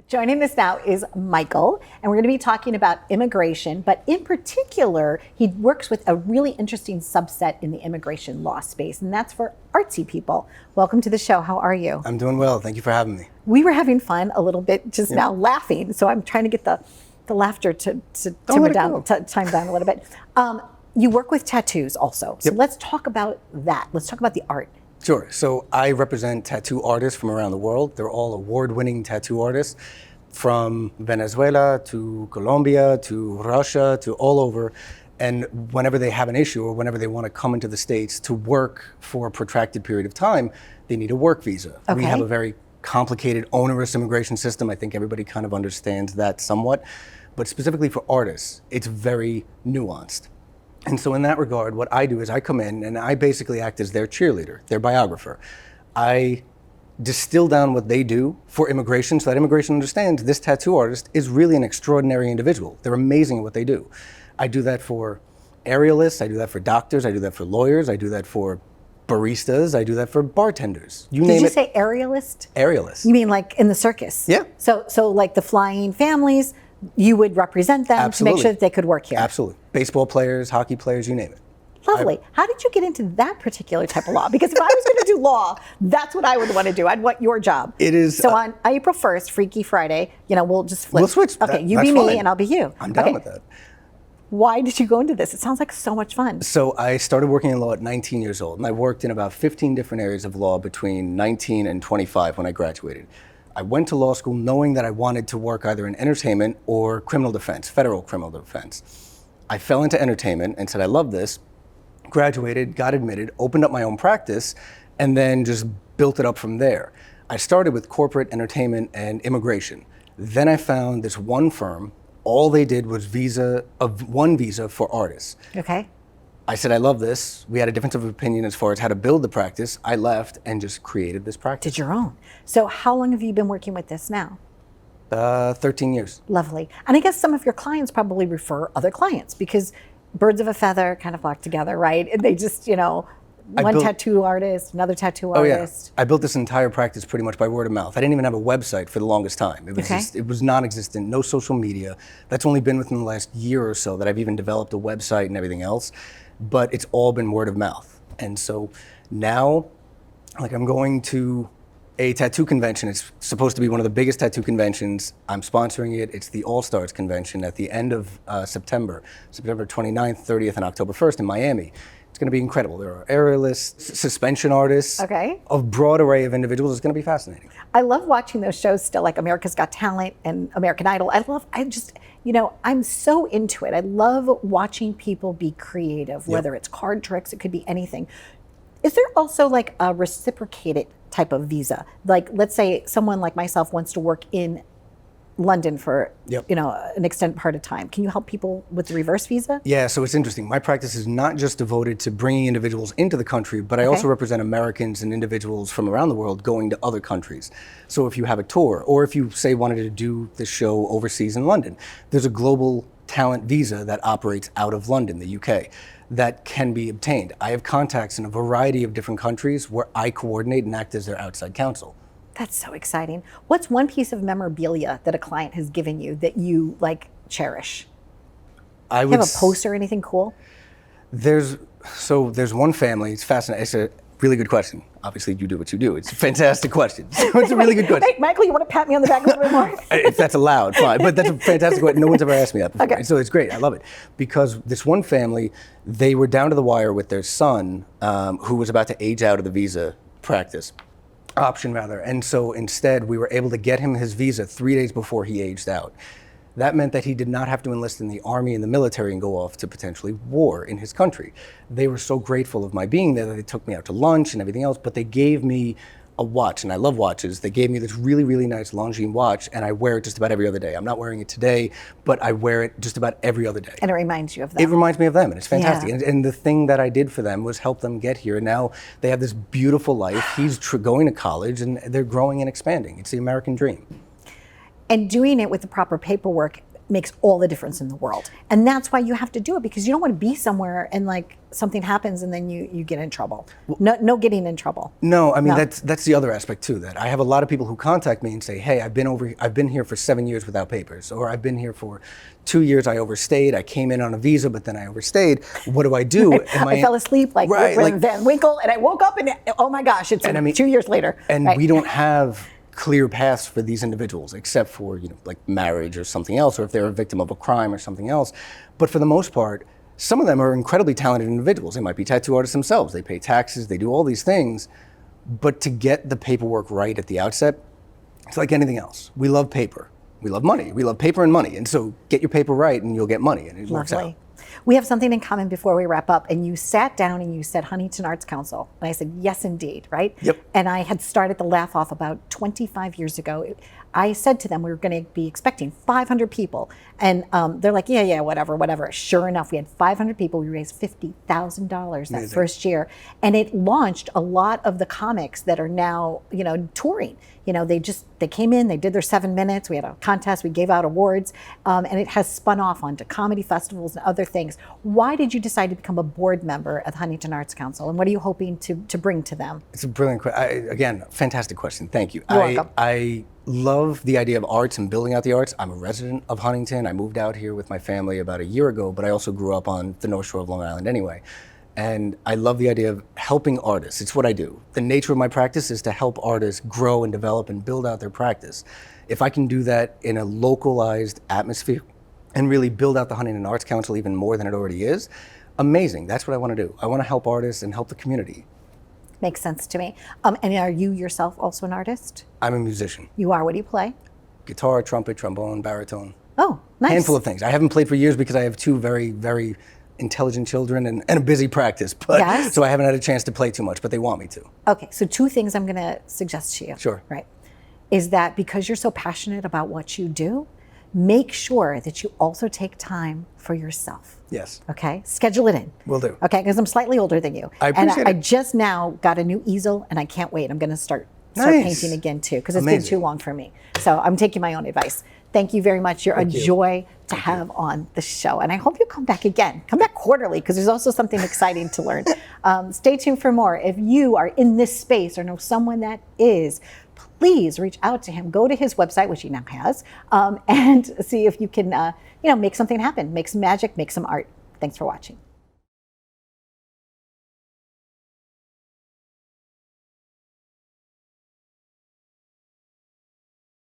Joining us now is Michael, and we're going to be talking about immigration, but in particular, he works with a really interesting subset in the immigration law space, and that's for artsy people. Welcome to the show. How are you? I'm doing well. Thank you for having me. We were having fun a little bit just now laughing, so I'm trying to get the laughter to time down a little bit. You work with tattoos also, so let's talk about that. Let's talk about the art. Sure. So I represent tattoo artists from around the world. They're all award-winning tattoo artists from Venezuela to Colombia to Russia to all over. And whenever they have an issue or whenever they want to come into the States to work for a protracted period of time, they need a work visa. Okay. We have a very complicated, onerous immigration system. I think everybody kind of understands that somewhat. But specifically for artists, it's very nuanced. And so in that regard, what I do is I come in and I basically act as their cheerleader, their biographer. I distill down what they do for immigration so that immigration understands this tattoo artist is really an extraordinary individual. They're amazing at what they do. I do that for aerialists, I do that for doctors, I do that for lawyers, I do that for baristas, I do that for bartenders. You name it. Did you say aerialist? Aerialist. You mean like in the circus? Yeah. So like the flying families, you would represent them to make sure that they could work here? Absolutely. Baseball players, hockey players, you name it. Lovely. How did you get into that particular type of law? Because if I was going to do law, that's what I would want to do. I'd want your job. It is. So on April 1st, Freaky Friday, we'll just flip. We'll switch. Okay, you be me and I'll be you. I'm down with that. Why did you go into this? It sounds like so much fun. So I started working in law at 19 years old, and I worked in about 15 different areas of law between 19 and 25 when I graduated. I went to law school knowing that I wanted to work either in entertainment or criminal defense, federal criminal defense. I fell into entertainment and said, I love this, graduated, got admitted, opened up my own practice, and then just built it up from there. I started with corporate entertainment and immigration. Then I found this one firm. All they did was one visa for artists. Okay. I said, I love this. We had a difference of opinion as far as how to build the practice. I left and just created this practice. Did your own. So how long have you been working with this now? 13 years. Lovely. And I guess some of your clients probably refer other clients because birds of a feather kind of flock together, right? And they just, one tattoo artist, another tattoo artist. I built this entire practice pretty much by word of mouth. I didn't even have a website for the longest time. It was it was non-existent, no social media. That's only been within the last year or so that I've even developed a website and everything else. But it's all been word of mouth. And so now, I'm going to a tattoo convention. It's supposed to be one of the biggest tattoo conventions. I'm sponsoring it. It's the All-Stars convention at the end of September 29th, 30th, and October 1st in Miami. It's going to be incredible. There are aerialists, suspension artists, a broad array of individuals. It's going to be fascinating. I love watching those shows still, like America's Got Talent and American Idol. I'm so into it. I love watching people be creative, whether it's card tricks, it could be anything. Is there also like a reciprocated type of visa? Like, let's say someone like myself wants to work in London for an extended part of time. Can you help people with the reverse visa? Yeah, so it's interesting. My practice is not just devoted to bringing individuals into the country, but I also represent Americans and individuals from around the world going to other countries. So if you have a tour, or if you say wanted to do the show overseas in London, there's a global talent visa that operates out of London, the UK, that can be obtained. I have contacts in a variety of different countries where I coordinate and act as their outside counsel. That's so exciting. What's one piece of memorabilia that a client has given you that you cherish? Do you have a poster or anything cool? There's one family. It's fascinating. It's a really good question. Obviously, you do what you do. It's a fantastic question. It's a really good question. Hey, Michael, you want to pat me on the back a little bit more? If that's allowed, fine. But that's a fantastic question. No one's ever asked me that before. Okay. So it's great. I love it. Because this one family, they were down to the wire with their son, who was about to age out of the visa option. And so instead, we were able to get him his visa 3 days before he aged out. That meant that he did not have to enlist in the army and the military and go off to potentially war in his country. They were so grateful of my being there that they took me out to lunch and everything else, but they gave me a watch, and I love watches. They gave me this really, really nice Longines watch, and I wear it just about every other day. I'm not wearing it today, but I wear it just about every other day. And it reminds you of them. It reminds me of them, and it's fantastic. Yeah. And the thing that I did for them was help them get here. And now they have this beautiful life. He's going to college, and they're growing and expanding. It's the American dream. And doing it with the proper paperwork, makes all the difference in the world. And that's why you have to do it, because you don't want to be somewhere and like something happens and then you get in trouble. No getting in trouble. No, I mean, No. that's the other aspect too, that I have a lot of people who contact me and say, hey, I've been here for 7 years without papers, or I've been here for 2 years, I overstayed, I came in on a visa, but then I overstayed. What do I do? I fell asleep like, Right, like Van Winkle, and I woke up and oh my gosh, it's 2 years later. And Right. we don't have clear paths for these individuals, except for, you know, like marriage or something else, or if they're a victim of a crime or something else. But for the most part, some of them are incredibly talented individuals. They might be tattoo artists themselves. They pay taxes, they do all these things. But to get the paperwork right at the outset, it's like anything else. We love paper. We love money. We love paper and money. And so get your paper right and you'll get money, and it works out. We have something in common before we wrap up. And you sat down and you said Huntington Arts Council. And I said, yes, indeed, right? Yep. And I had started the Laugh Off about 25 years ago. I said to them, we were going to be expecting 500 people. And they're like, yeah, whatever. Sure enough, we had 500 people. We raised $50,000 that first year. And it launched a lot of the comics that are now, you know, touring. You know, they came in, they did their 7 minutes. We had a contest, we gave out awards, and it has spun off onto comedy festivals and other things. Why did you decide to become a board member at the Huntington Arts Council, and what are you hoping to bring to them? It's a brilliant question. Again, fantastic question. Thank you. You're welcome. I love the idea of arts and building out the arts. I'm a resident of Huntington. I moved out here with my family about a year ago, but I also grew up on the North Shore of Long Island anyway. And I love the idea of helping artists. It's what I do. The nature of my practice is to help artists grow and develop and build out their practice. If I can do that in a localized atmosphere and really build out the Huntington Arts Council even more than it already is, amazing. That's what I want to do. I want to help artists and help the community. Makes sense to me. And are you yourself also an artist? I'm a musician. You are. What do you play? Guitar, trumpet, trombone, baritone. Oh, nice. Handful of things. I haven't played for years because I have two very, very intelligent children and a busy practice, but Yes. so I haven't had a chance to play too much, but they want me to. Okay, so 2 things I'm going to suggest to you. Sure. Right. Is that because you're so passionate about what you do, make sure that you also take time for yourself. Yes. Okay? Schedule it in. Will do. Okay, because I'm slightly older than you. I appreciate and it. I just now got a new easel and I can't wait. I'm going to start Nice. painting again too, because it's been Amazing. too long for me. So I'm taking my own advice. Thank you very much. You're a joy to have on the show. And I hope you come back again. Come back quarterly, because there's also something exciting to learn. Stay tuned for more. If you are in this space or know someone that is, please reach out to him. Go to his website, which he now has, and see if you can make something happen, make some magic, make some art. Thanks for watching.